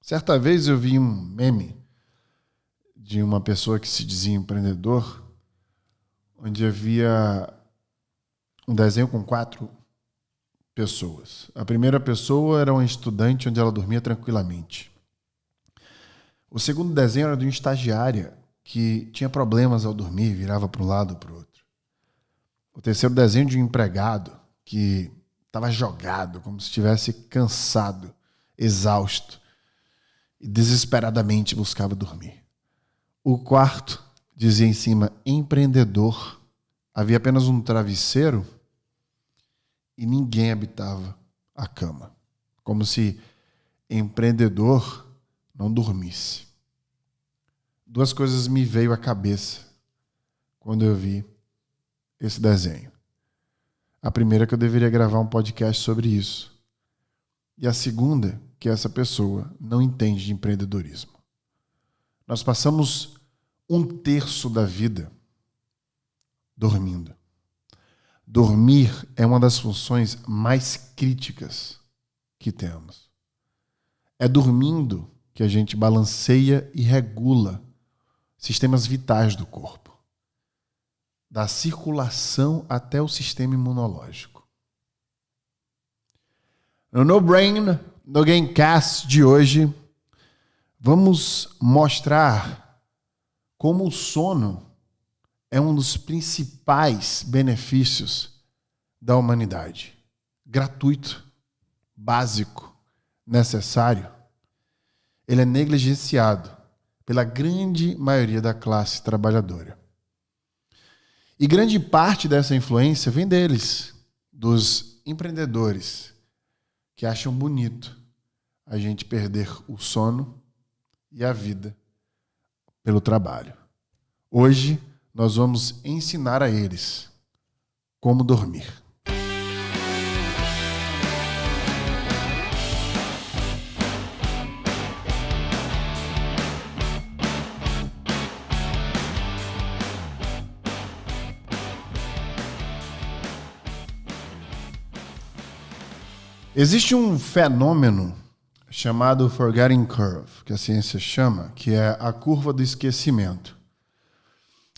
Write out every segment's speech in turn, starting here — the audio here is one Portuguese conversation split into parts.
Certa vez eu vi um meme de uma pessoa que se dizia empreendedor, onde havia um desenho com 4 pessoas. A primeira pessoa era uma estudante onde ela dormia tranquilamente. O segundo desenho era de uma estagiária que tinha problemas ao dormir, virava para um lado ou para o outro. O terceiro desenho de um empregado que estava jogado, como se estivesse cansado, exausto, e desesperadamente buscava dormir. O quarto dizia em cima, empreendedor. Havia apenas um travesseiro e ninguém habitava a cama. Como se empreendedor não dormisse. 2 coisas me veio à cabeça quando eu vi esse desenho. A primeira é que eu deveria gravar um podcast sobre isso. E a segunda, que essa pessoa não entende de empreendedorismo. Nós passamos 1/3 da vida dormindo. Dormir é uma das funções mais críticas que temos. É dormindo que a gente balanceia e regula sistemas vitais do corpo. Da circulação até o sistema imunológico. No Brain, no Gamecast de hoje, vamos mostrar como o sono é um dos principais benefícios da humanidade. Gratuito, básico, necessário. Ele é negligenciado pela grande maioria da classe trabalhadora. E grande parte dessa influência vem deles, dos empreendedores, que acham bonito a gente perder o sono e a vida pelo trabalho. Hoje, nós vamos ensinar a eles como dormir. Existe um fenômeno chamado Forgetting Curve, que a ciência chama, que é a curva do esquecimento.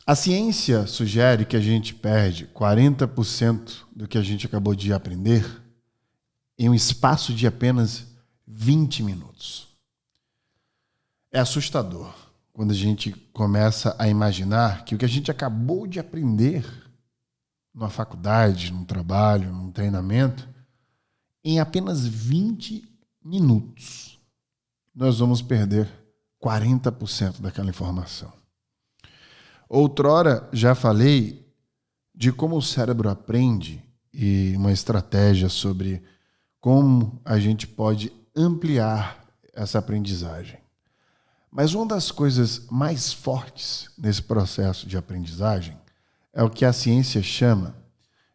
A ciência sugere que a gente perde 40% do que a gente acabou de aprender em um espaço de apenas 20 minutos. É assustador quando a gente começa a imaginar que o que a gente acabou de aprender numa faculdade, num trabalho, num treinamento, em apenas 20 minutos, nós vamos perder 40% daquela informação. Outrora, já falei de como o cérebro aprende e uma estratégia sobre como a gente pode ampliar essa aprendizagem. Mas uma das coisas mais fortes nesse processo de aprendizagem é o que a ciência chama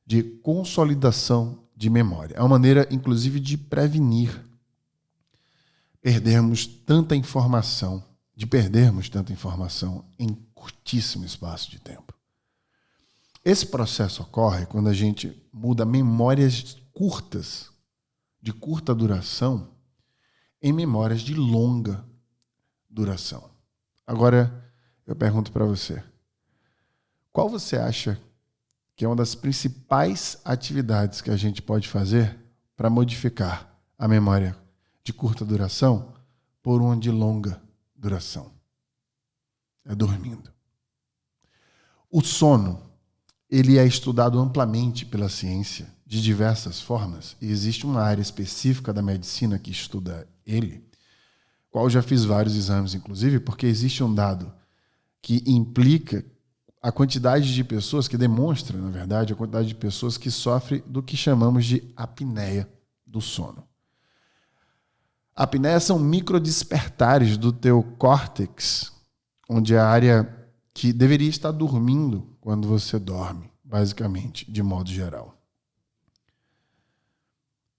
de consolidação de memória. É uma maneira, inclusive, de prevenir perdermos tanta informação em curtíssimo espaço de tempo. Esse processo ocorre quando a gente muda memórias curtas, de curta duração, em memórias de longa duração. Agora, eu pergunto para você, qual você acha que é uma das principais atividades que a gente pode fazer para modificar a memória de curta duração por uma de longa duração? É dormindo. O sono, ele é estudado amplamente pela ciência de diversas formas e existe uma área específica da medicina que estuda ele, qual eu já fiz vários exames, inclusive, porque existe um dado que implica a quantidade de pessoas, que demonstra, na verdade, a quantidade de pessoas que sofrem do que chamamos de apneia do sono. Apneia são microdespertares do teu córtex, onde é a área que deveria estar dormindo quando você dorme, basicamente, de modo geral.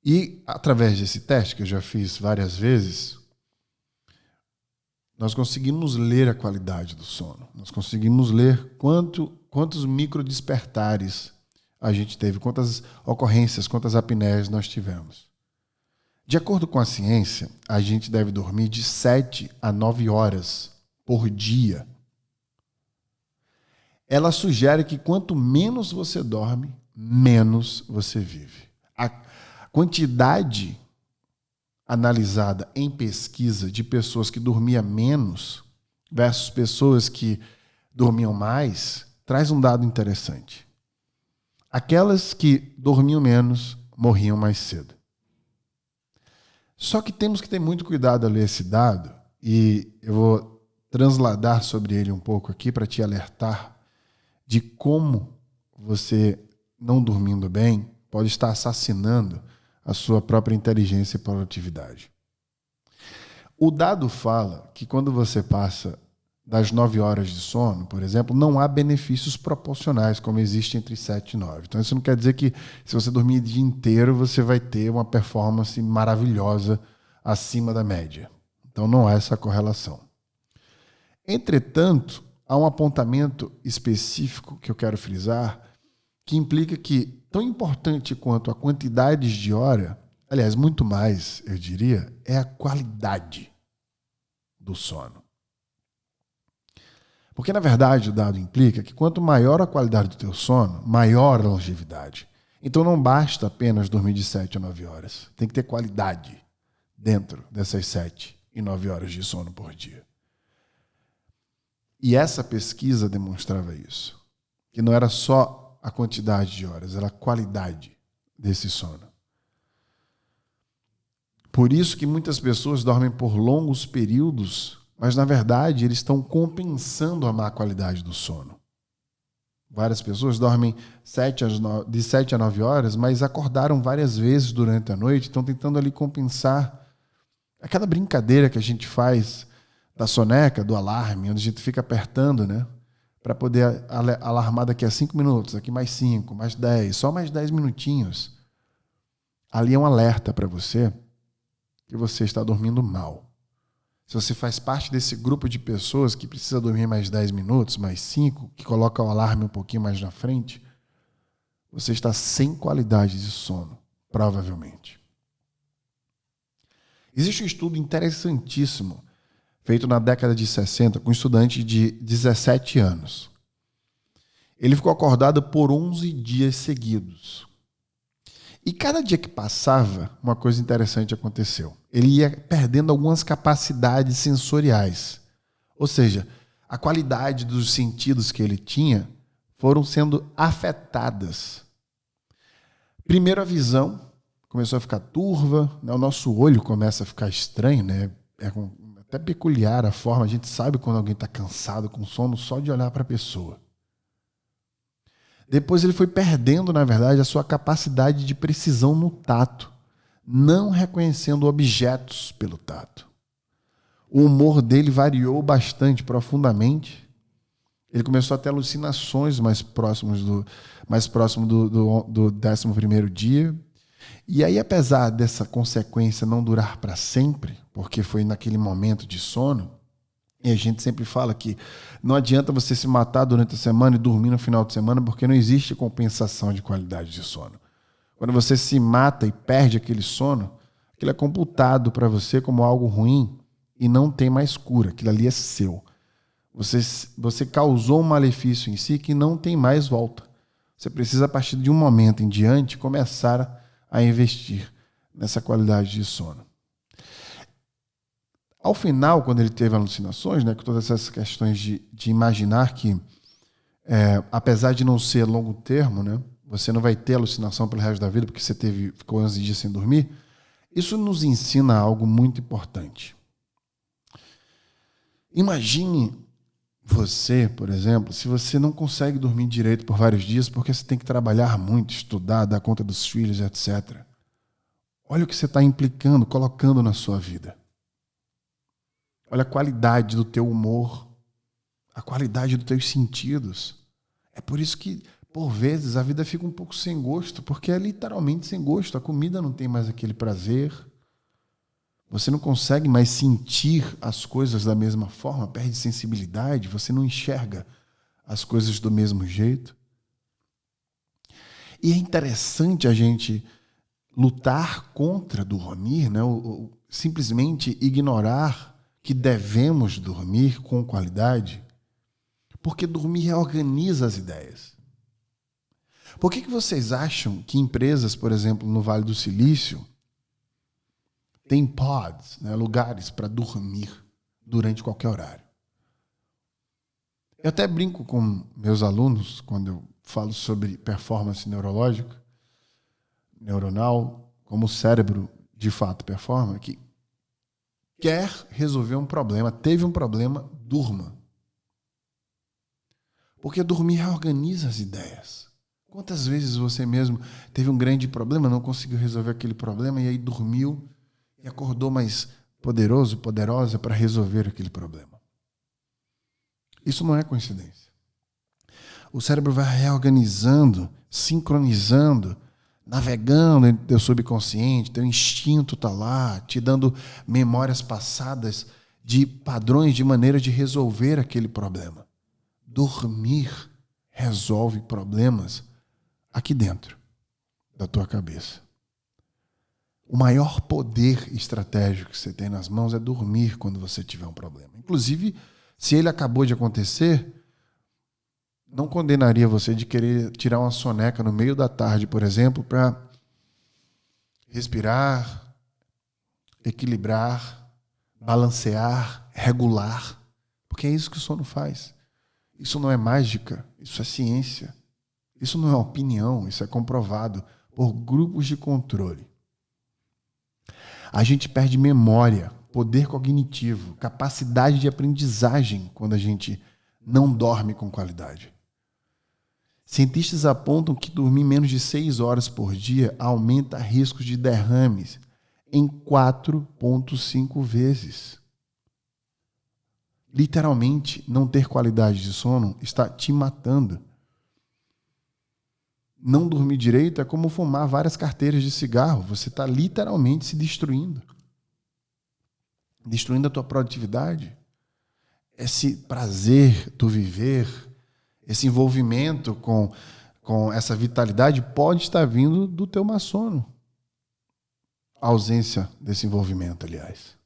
E, através desse teste, que eu já fiz várias vezes, nós conseguimos ler a qualidade do sono. Nós conseguimos ler quantos microdespertares a gente teve, quantas ocorrências, quantas apneias nós tivemos. De acordo com a ciência, a gente deve dormir de 7 a 9 horas por dia. Ela sugere que quanto menos você dorme, menos você vive. A quantidade analisada em pesquisa de pessoas que dormiam menos versus pessoas que dormiam mais traz um dado interessante. Aquelas que dormiam menos morriam mais cedo. Só que temos que ter muito cuidado ao ler esse dado, e eu vou transladar sobre ele um pouco aqui para te alertar de como você, não dormindo bem, pode estar assassinando a sua própria inteligência e produtividade. O dado fala que quando você passa das 9 horas de sono, por exemplo, não há benefícios proporcionais, como existe entre 7 e 9. Então, isso não quer dizer que se você dormir o dia inteiro, você vai ter uma performance maravilhosa acima da média. Então, não há essa correlação. Entretanto, há um apontamento específico que eu quero frisar, que implica que, tão importante quanto a quantidade de hora, aliás, muito mais, eu diria, é a qualidade do sono. Porque, na verdade, o dado implica que quanto maior a qualidade do teu sono, maior a longevidade. Então não basta apenas dormir de 7 a 9 horas. Tem que ter qualidade dentro dessas 7 e 9 horas de sono por dia. E essa pesquisa demonstrava isso. Que não era só a quantidade de horas, era a qualidade desse sono. Por isso que muitas pessoas dormem por longos períodos, mas, na verdade, eles estão compensando a má qualidade do sono. Várias pessoas dormem de 7 a 9 horas, mas acordaram várias vezes durante a noite, estão tentando ali compensar aquela brincadeira que a gente faz da soneca, do alarme, onde a gente fica apertando, né? Para poder alarmar daqui a 5 minutos, daqui mais 5, mais 10, só mais 10 minutinhos. Ali é um alerta para você que você está dormindo mal. Se você faz parte desse grupo de pessoas que precisa dormir mais 10 minutos, mais 5, que coloca o alarme um pouquinho mais na frente, você está sem qualidade de sono, provavelmente. Existe um estudo interessantíssimo, feito na década de 60, com um estudante de 17 anos. Ele ficou acordado por 11 dias seguidos. E cada dia que passava, uma coisa interessante aconteceu. Ele ia perdendo algumas capacidades sensoriais. Ou seja, a qualidade dos sentidos que ele tinha foram sendo afetadas. Primeiro, a visão começou a ficar turva, né? O nosso olho começa a ficar estranho, né? É até peculiar a forma. A gente sabe quando alguém está cansado, com sono, só de olhar para a pessoa. Depois ele foi perdendo, na verdade, a sua capacidade de precisão no tato, não reconhecendo objetos pelo tato. O humor dele variou bastante, profundamente. Ele começou a ter alucinações mais próximo do 11º dia. E aí, apesar dessa consequência não durar para sempre, porque foi naquele momento de sono, e a gente sempre fala que não adianta você se matar durante a semana e dormir no final de semana, porque não existe compensação de qualidade de sono. Quando você se mata e perde aquele sono, aquilo é computado para você como algo ruim e não tem mais cura. Aquilo ali é seu. Você causou um malefício em si que não tem mais volta. Você precisa, a partir de um momento em diante, começar a investir nessa qualidade de sono. Ao final, quando ele teve alucinações, né, com todas essas questões de imaginar que, apesar de não ser longo termo, né, você não vai ter alucinação pelo resto da vida porque você ficou 11 dias sem dormir, isso nos ensina algo muito importante. Imagine você, por exemplo, se você não consegue dormir direito por vários dias porque você tem que trabalhar muito, estudar, dar conta dos filhos, etc. Olha o que você está implicando, colocando na sua vida. Olha a qualidade do teu humor, a qualidade dos teus sentidos. É por isso que, por vezes, a vida fica um pouco sem gosto, porque é literalmente sem gosto. A comida não tem mais aquele prazer. Você não consegue mais sentir as coisas da mesma forma, perde sensibilidade, você não enxerga as coisas do mesmo jeito. E é interessante a gente lutar contra dormir, né? Simplesmente ignorar que devemos dormir com qualidade, porque dormir reorganiza as ideias. Por que vocês acham que empresas, por exemplo, no Vale do Silício, têm pods, né, lugares para dormir durante qualquer horário? Eu até brinco com meus alunos quando eu falo sobre performance neurológica, neuronal, como o cérebro de fato performa, que quer resolver um problema, teve um problema, durma. Porque dormir reorganiza as ideias. Quantas vezes você mesmo teve um grande problema, não conseguiu resolver aquele problema e aí dormiu e acordou mais poderoso, poderosa para resolver aquele problema? Isso não é coincidência. O cérebro vai reorganizando, sincronizando, navegando entre teu subconsciente, teu instinto está lá, te dando memórias passadas de padrões de maneira de resolver aquele problema. Dormir resolve problemas aqui dentro da tua cabeça. O maior poder estratégico que você tem nas mãos é dormir quando você tiver um problema. Inclusive, se ele acabou de acontecer, não condenaria você de querer tirar uma soneca no meio da tarde, por exemplo, para respirar, equilibrar, balancear, regular, porque é isso que o sono faz. Isso não é mágica, isso é ciência. Isso não é opinião, isso é comprovado por grupos de controle. A gente perde memória, poder cognitivo, capacidade de aprendizagem quando a gente não dorme com qualidade. Cientistas apontam que dormir menos de 6 horas por dia aumenta riscos de derrames em 4,5 vezes. Literalmente, não ter qualidade de sono está te matando. Não dormir direito é como fumar várias carteiras de cigarro. Você está literalmente se destruindo. Destruindo a tua produtividade. Esse prazer do viver, esse envolvimento com essa vitalidade pode estar vindo do teu má sono. A ausência desse envolvimento, aliás.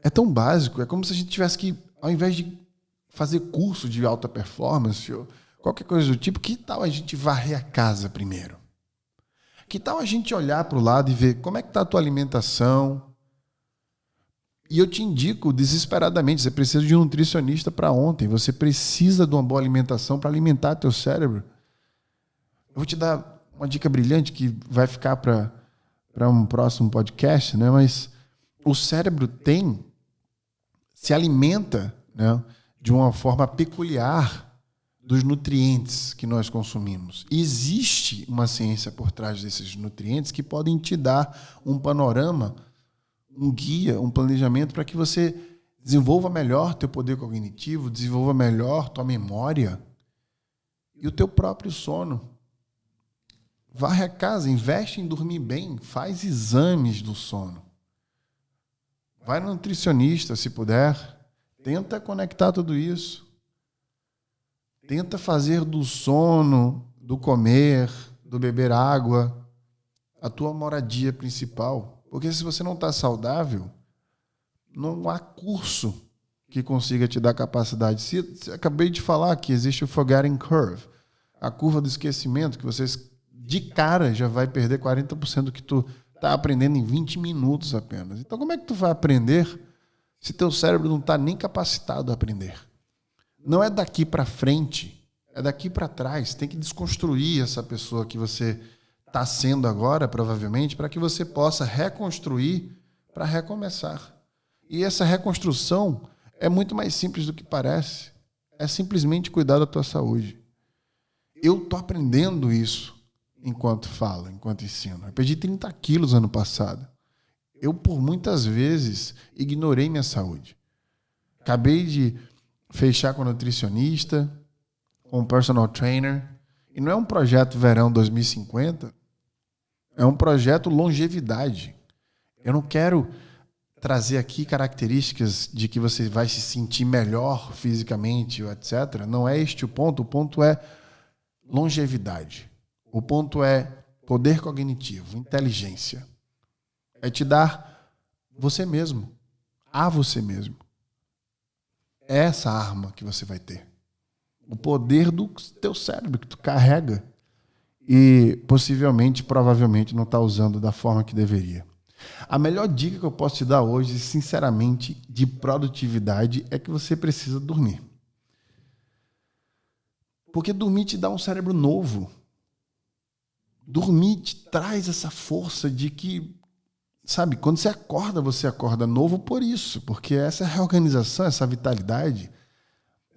É tão básico, é como se a gente tivesse que, ao invés de fazer curso de alta performance, ou qualquer coisa do tipo, que tal a gente varrer a casa primeiro? Que tal a gente olhar para o lado e ver como é que está a tua alimentação? E eu te indico desesperadamente, você precisa de um nutricionista para ontem, você precisa de uma boa alimentação para alimentar teu cérebro. Eu vou te dar uma dica brilhante que vai ficar para um próximo podcast, né? Mas o cérebro se alimenta, né, de uma forma peculiar dos nutrientes que nós consumimos. E existe uma ciência por trás desses nutrientes que podem te dar um panorama, um guia, um planejamento para que você desenvolva melhor teu poder cognitivo, desenvolva melhor tua memória e o teu próprio sono. Varre a casa, investe em dormir bem, faz exames do sono. Vai no nutricionista, se puder. Tenta conectar tudo isso. Tenta fazer do sono, do comer, do beber água, a tua moradia principal. Porque se você não está saudável, não há curso que consiga te dar capacidade. Acabei de falar que existe o Forgetting Curve, a curva do esquecimento, que você de cara já vai perder 40% do que tu está aprendendo em 20 minutos apenas. Então, como é que tu vai aprender se teu cérebro não está nem capacitado a aprender? Não é daqui para frente, é daqui para trás. Tem que desconstruir essa pessoa que você está sendo agora, provavelmente, para que você possa reconstruir para recomeçar. E essa reconstrução é muito mais simples do que parece. É simplesmente cuidar da tua saúde. Eu estou aprendendo isso enquanto falo, enquanto ensino. Eu perdi 30 quilos ano passado. Eu, por muitas vezes, ignorei minha saúde. Acabei de fechar com nutricionista, com personal trainer. E não é um projeto verão 2050, é um projeto longevidade. Eu não quero trazer aqui características de que você vai se sentir melhor fisicamente, etc. Não é este o ponto é longevidade. O ponto é poder cognitivo, inteligência, é te dar você mesmo, a você mesmo. É essa arma que você vai ter. O poder do teu cérebro que tu carrega e possivelmente, provavelmente, não está usando da forma que deveria. A melhor dica que eu posso te dar hoje, sinceramente, de produtividade, é que você precisa dormir. Porque dormir te dá um cérebro novo. Dormir te traz essa força de que, sabe, quando você acorda novo por isso. Porque essa reorganização, essa vitalidade,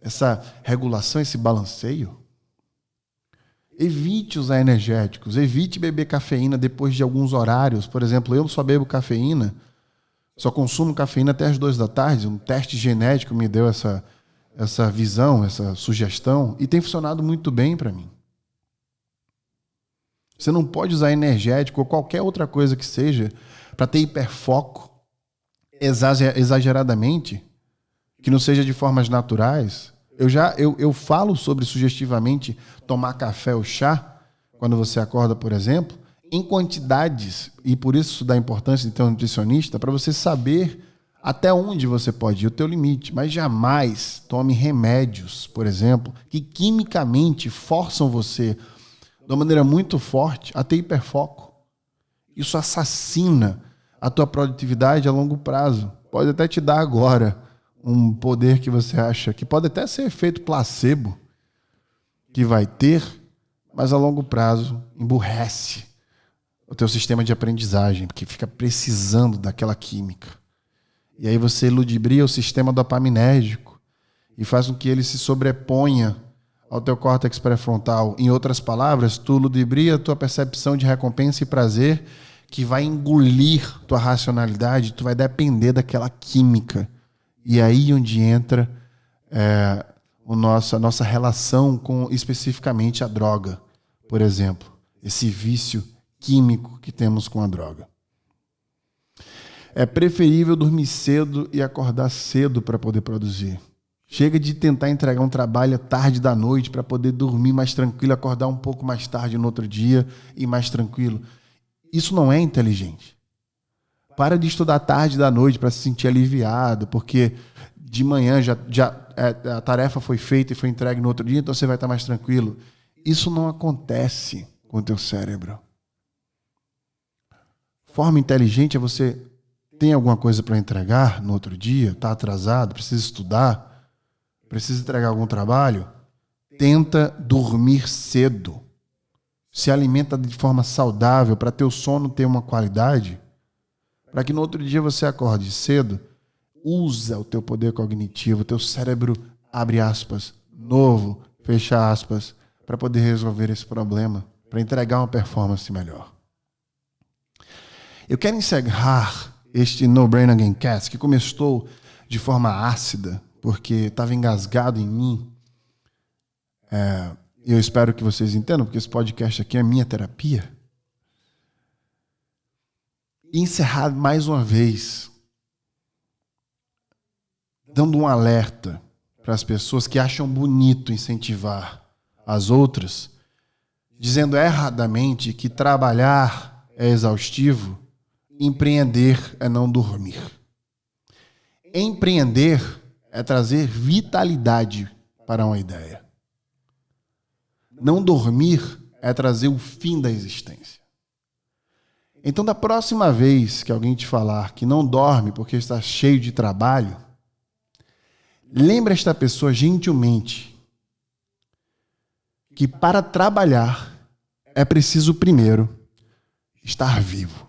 essa regulação, esse balanceio. Evite usar energéticos, evite beber cafeína depois de alguns horários. Por exemplo, eu só bebo cafeína, só consumo cafeína até as 2 da tarde. Um teste genético me deu essa visão, essa sugestão, e tem funcionado muito bem para mim. Você não pode usar energético ou qualquer outra coisa que seja para ter hiperfoco exageradamente, que não seja de formas naturais. Eu falo sobre sugestivamente tomar café ou chá, quando você acorda, por exemplo, em quantidades, e por isso dá importância de ter um nutricionista, para você saber até onde você pode ir, o teu limite. Mas jamais tome remédios, por exemplo, que quimicamente forçam você, de uma maneira muito forte, a ter hiperfoco. Isso assassina a tua produtividade a longo prazo. Pode até te dar agora um poder que você acha que pode até ser efeito placebo que vai ter, mas a longo prazo emburrece o teu sistema de aprendizagem, porque fica precisando daquela química. E aí você ludibria o sistema dopaminérgico e faz com que ele se sobreponha ao teu córtex pré-frontal. Em outras palavras, tu ludibria a tua percepção de recompensa e prazer, que vai engolir tua racionalidade, tu vai depender daquela química. E aí onde entra a nossa relação com especificamente a droga, por exemplo, esse vício químico que temos com a droga. É preferível dormir cedo e acordar cedo para poder produzir. Chega de tentar entregar um trabalho tarde da noite para poder dormir mais tranquilo, acordar um pouco mais tarde no outro dia e mais tranquilo. Isso não é inteligente. Para de estudar tarde da noite para se sentir aliviado, porque de manhã a tarefa foi feita e foi entregue no outro dia, então você vai estar mais tranquilo. Isso não acontece com o teu cérebro. Forma inteligente é você tem alguma coisa para entregar no outro dia, está atrasado, precisa estudar, precisa entregar algum trabalho, tenta dormir cedo. Se alimenta de forma saudável para teu sono ter uma qualidade, para que no outro dia você acorde cedo. Usa o teu poder cognitivo, o teu cérebro, abre aspas, novo, fecha aspas, para poder resolver esse problema, para entregar uma performance melhor. Eu quero encerrar este No Brain Again Cast, que começou de forma ácida, porque estava engasgado em mim. Eu espero que vocês entendam, porque esse podcast aqui é minha terapia. E encerrar mais uma vez, dando um alerta para as pessoas que acham bonito incentivar as outras, dizendo erradamente que trabalhar é exaustivo, empreender é não dormir. Empreender é trazer vitalidade para uma ideia. Não dormir é trazer o fim da existência. Então, da próxima vez que alguém te falar que não dorme porque está cheio de trabalho, lembre esta pessoa gentilmente que para trabalhar é preciso primeiro estar vivo.